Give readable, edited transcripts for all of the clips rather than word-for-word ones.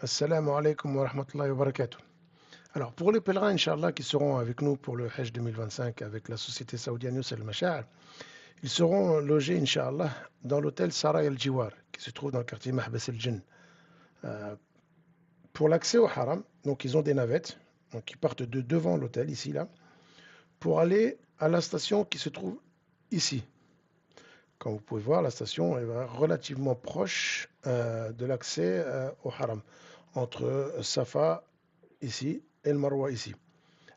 Assalamu alaikum wa rahmatullahi wa barakatuh. Alors, pour les pèlerins, Inch'Allah, qui seront avec nous pour le Hajj 2025 avec la société saoudienne Yus Al Mashar, ils seront logés, Inch'Allah, dans l'hôtel Saray Al Jiwar, qui se trouve dans le quartier Mahbas Al Jinn. Euh, pour l'accès au haram, donc ils ont des navettes, donc qui partent de devant l'hôtel, ici, là, pour aller à la station qui se trouve ici. Comme vous pouvez voir, la station est relativement proche de l'accès au haram, entre Safa ici et le Marwa ici.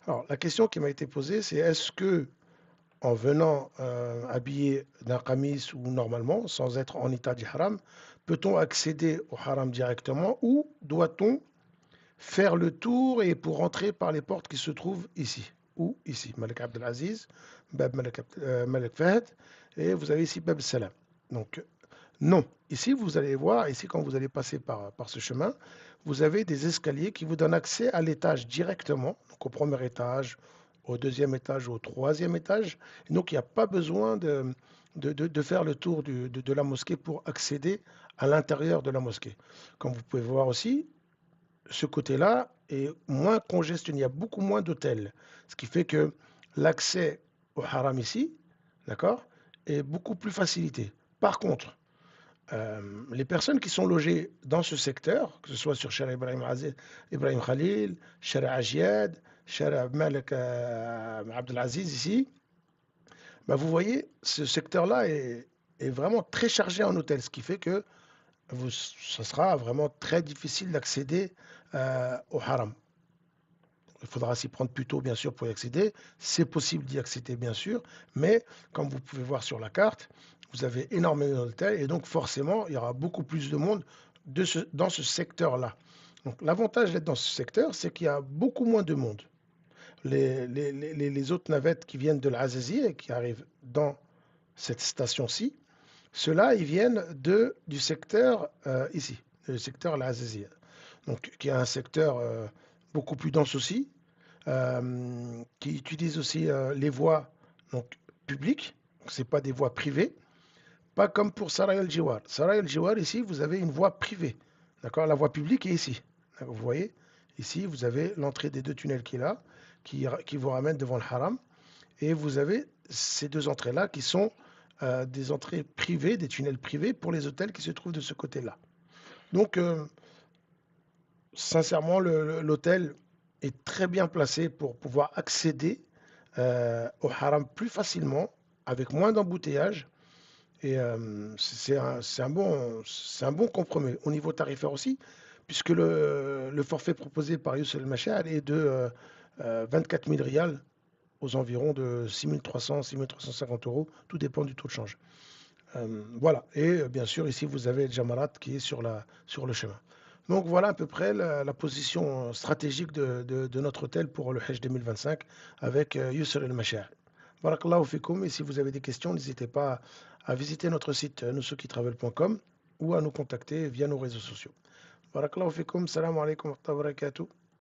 Alors, la question qui m'a été posée, c'est est-ce que en venant habillé d'un qamis ou normalement, sans être en état d'ihram, peut-on accéder au haram directement ou doit-on faire le tour et pour rentrer par les portes qui se trouvent ici ou ici, Malik Abdelaziz, Bab Malik Fahd, et vous avez ici Bab Salam. Donc, non. Ici, vous allez voir, ici, quand vous allez passer par ce chemin, vous avez des escaliers qui vous donnent accès à l'étage directement, donc au premier étage, au deuxième étage, au troisième étage. Donc, il n'y a pas besoin de faire le tour de la mosquée pour accéder à l'intérieur de la mosquée. Comme vous pouvez voir aussi, ce côté-là est moins congestionné, il y a beaucoup moins d'hôtels, ce qui fait que l'accès au haram ici, d'accord, est beaucoup plus facilité. Par contre, les personnes qui sont logées dans ce secteur, que ce soit sur Shara Ibrahim Khalil, Shara Ajiad, Shara Malik Abdelaziz ici, bah, vous voyez, ce secteur-là est vraiment très chargé en hôtels, ce qui fait que ce sera vraiment très difficile d'accéder au haram. Il faudra s'y prendre plus tôt, bien sûr, pour y accéder. C'est possible d'y accéder, bien sûr, mais comme vous pouvez voir sur la carte, vous avez énormément d'hôtels et donc forcément, il y aura beaucoup plus de monde dans ce secteur-là. Donc l'avantage d'être dans ce secteur, c'est qu'il y a beaucoup moins de monde. Les autres navettes qui viennent de l'Azazi et qui arrivent dans cette station-ci, ceux-là, ils viennent du secteur ici, le secteur l'Azazi. Donc qui est un secteur beaucoup plus dense aussi, qui utilisent aussi les voies donc, publiques, ce n'est pas des voies privées, pas comme pour Saray al-Jiwar. Saray al-Jiwar, ici, vous avez une voie privée. D'accord. La voie publique est ici. Vous voyez, ici, vous avez l'entrée des deux tunnels qui est là, qui vous ramène devant le haram. Et vous avez ces deux entrées-là qui sont des entrées privées, des tunnels privés pour les hôtels qui se trouvent de ce côté-là. Donc, sincèrement, l'hôtel est très bien placé pour pouvoir accéder au haram plus facilement, avec moins d'embouteillage. Et c'est un bon compromis au niveau tarifaire aussi, puisque le forfait proposé par Youssef El Machar est de 24 000 rials, aux environs de 6 300, 6 350 euros, tout dépend du taux de change. Voilà, et bien sûr, ici, vous avez le Jamarat qui est sur le chemin. Donc voilà à peu près la position stratégique de notre hôtel pour le Hajj 2025 avec Yusr El Machar. Barakallahu fikoum, et si vous avez des questions, n'hésitez pas à visiter notre site nusukitravel.com ou à nous contacter via nos réseaux sociaux. Barakallahu fikoum, salam alaikum wa rahmatullahi wa barakatuh.